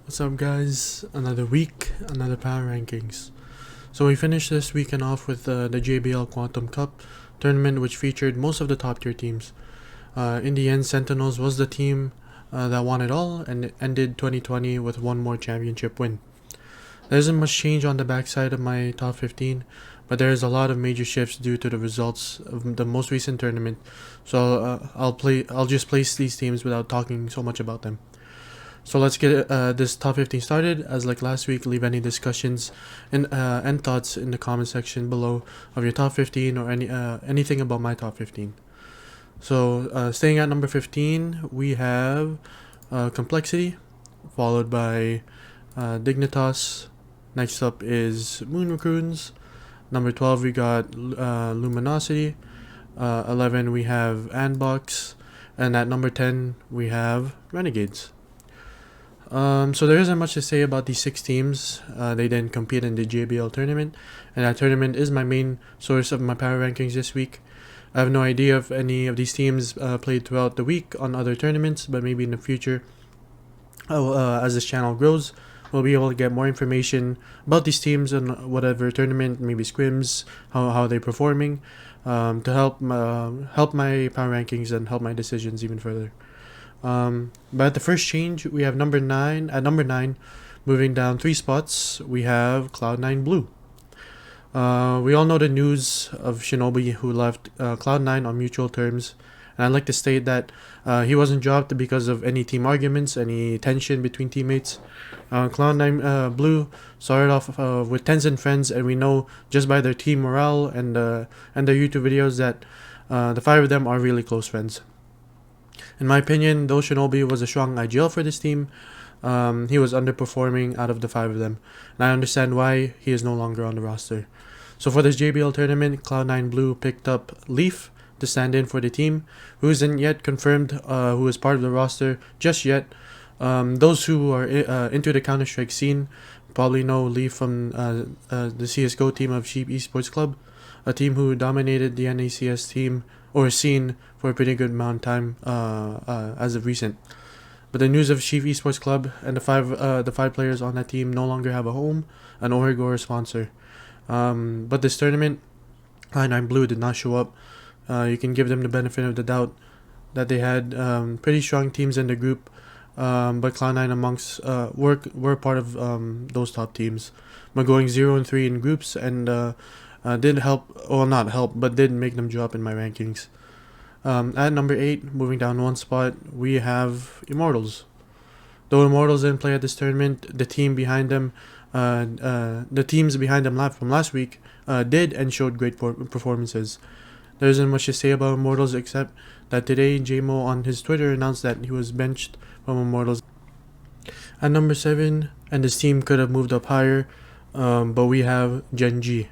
What's up, guys? Another week, another power rankings. So we finished this weekend off with the JBL Quantum Cup tournament, which featured most of the top tier teams. In the end, Sentinels was the team that won it all and it ended 2020 with one more championship win. There isn't much change on the backside of my top 15, but there is a lot of major shifts due to the results of the most recent tournament. So I'll just place these teams without talking so much about them. So let's get this top 15 started. As like last week, leave any discussions and thoughts in the comment section below of your top 15 or anything about my top 15. So staying at number 15, we have Complexity, followed by Dignitas. Next up is Moon Raccoons. Number 12, we got Luminosity. 11, we have Andbox. And at number 10, we have Renegades. So there isn't much to say about these 6 teams. They didn't compete in the JBL tournament, and that tournament is my main source of my power rankings this week. I have no idea if any of these teams played throughout the week on other tournaments, but maybe in the future, as this channel grows, we'll be able to get more information about these teams and whatever tournament, maybe scrims, how they're performing, to help my power rankings and help my decisions even further. But at the first change, we have number 9. At number 9, moving down 3 spots, we have Cloud9 Blue. We all know the news of Shinobi, who left Cloud9 on mutual terms, and I'd like to state that he wasn't dropped because of any team arguments, any tension between teammates. Cloud9 Blue started off with Tencent friends, and we know just by their team morale and their YouTube videos that the 5 of them are really close friends. In my opinion, though Shinobi was a strong IGL for this team, he was underperforming out of the 5 of them, and I understand why he is no longer on the roster. So for this JBL tournament, Cloud9 Blue picked up Leaf to stand in for the team, who isn't yet confirmed who is part of the roster just yet. Those who are into the Counter-Strike scene probably know Leaf from the CSGO team of Sheep Esports Club, a team who dominated the NACS team or scene for a pretty good amount of time as of recent. But the news of Sheep Esports Club and the five players on that team no longer have a home, an org, or a sponsor. But this tournament, Cloud9 Blue did not show up. You can give them the benefit of the doubt that they had pretty strong teams in the group, but Cloud9 amongst were part of those top teams. But going 0-3 in groups and did help, well not help, but did make them drop in my rankings. At number 8, moving down 1 spot, we have Immortals. Though Immortals didn't play at this tournament, the teams behind them from last week did and showed great performances. There isn't much to say about Immortals except that today JMO on his Twitter announced that he was benched from Immortals. At number 7, and this team could have moved up higher, but we have Gen G.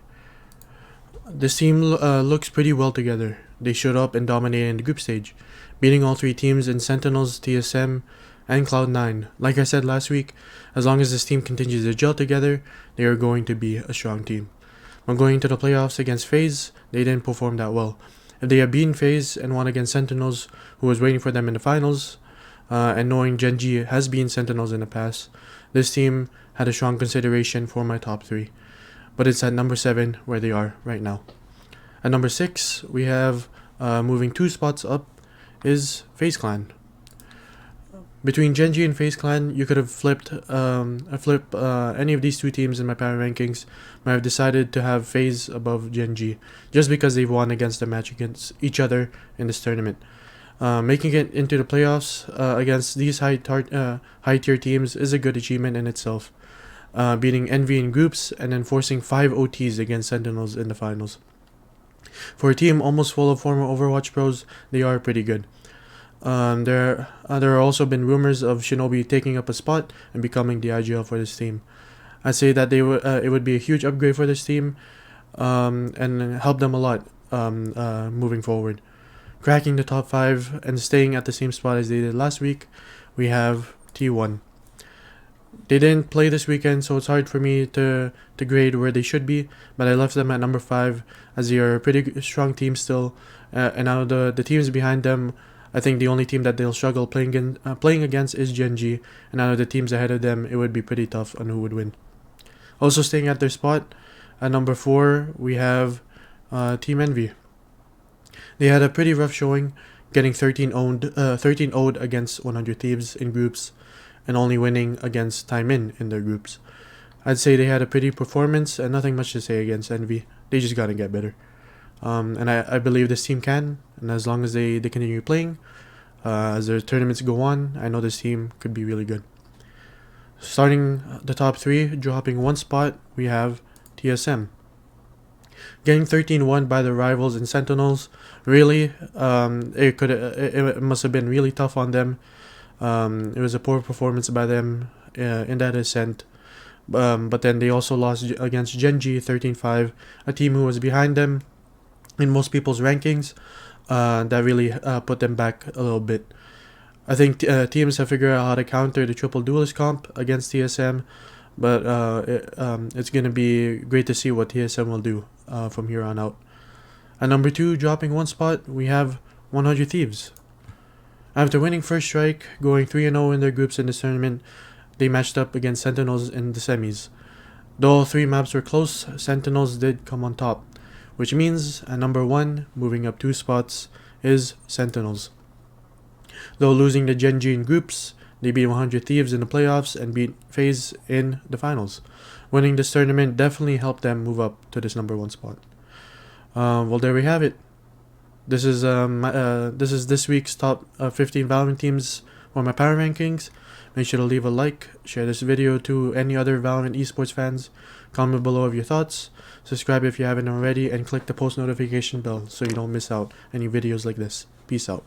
This team looks pretty well together. They showed up and dominated in the group stage, beating all 3 teams in Sentinels, TSM, and Cloud9. Like I said last week, as long as this team continues to gel together, they are going to be a strong team. When going into the playoffs against FaZe, they didn't perform that well. If they had beaten FaZe and won against Sentinels, who was waiting for them in the finals, and knowing Gen G has been Sentinels in the past, this team had a strong consideration for my top 3. But it's at number 7 where they are right now. At number 6, we have, moving 2 spots up, is FaZe Clan. Between Gen G and FaZe Clan, you could have flipped any of these 2 teams in my power rankings, but I've decided to have FaZe above Gen G, just because they've won against the match against each other in this tournament. Making it into the playoffs against these high-tier teams is a good achievement in itself. Beating Envy in groups and then forcing 5 OTs against Sentinels in the finals. For a team almost full of former Overwatch pros, they are pretty good. There are also been rumors of Shinobi taking up a spot and becoming the IGL for this team. I say that it would be a huge upgrade for this team and help them a lot moving forward. Cracking the top 5 and staying at the same spot as they did last week, we have T1. They didn't play this weekend, so it's hard for me to grade where they should be, but I left them at number 5 as they are a pretty strong team still, and out of the teams behind them, I think the only team that they'll struggle playing against is Gen G, and out of the teams ahead of them, it would be pretty tough on who would win. Also staying at their spot, at number 4, we have Team Envy. They had a pretty rough showing, getting 13 0'd against 100 Thieves in groups, and only winning against Time In their groups. I'd say they had a pretty performance, and nothing much to say against Envy. They just gotta get better. And I believe this team can, and as long as they continue playing, as their tournaments go on, I know this team could be really good. Starting the top 3, dropping 1 spot, we have TSM. Getting 13-1 by the rivals and Sentinels, really, it must have been really tough on them. It was a poor performance by them in that ascent. But then they also lost against Gen G 13-5, a team who was behind them in most people's rankings. That really put them back a little bit. I think teams have figured out how to counter the triple duelist comp against TSM, but it's going to be great to see what TSM will do from here on out. At number 2, dropping 1 spot, we have 100 Thieves. After winning first strike, going 3-0 in their groups in this tournament, they matched up against Sentinels in the semis. Though all 3 maps were close, Sentinels did come on top, which means at number 1, moving up 2 spots, is Sentinels. Though losing to Gen G in groups, they beat 100 Thieves in the playoffs and beat FaZe in the finals. Winning this tournament definitely helped them move up to this number 1 spot. Well, there we have it. This is this week's top 15 Valorant teams for my power rankings. Make sure to leave a like, share this video to any other Valorant esports fans, comment below of your thoughts, subscribe if you haven't already, and click the post notification bell so you don't miss out any videos like this. Peace out.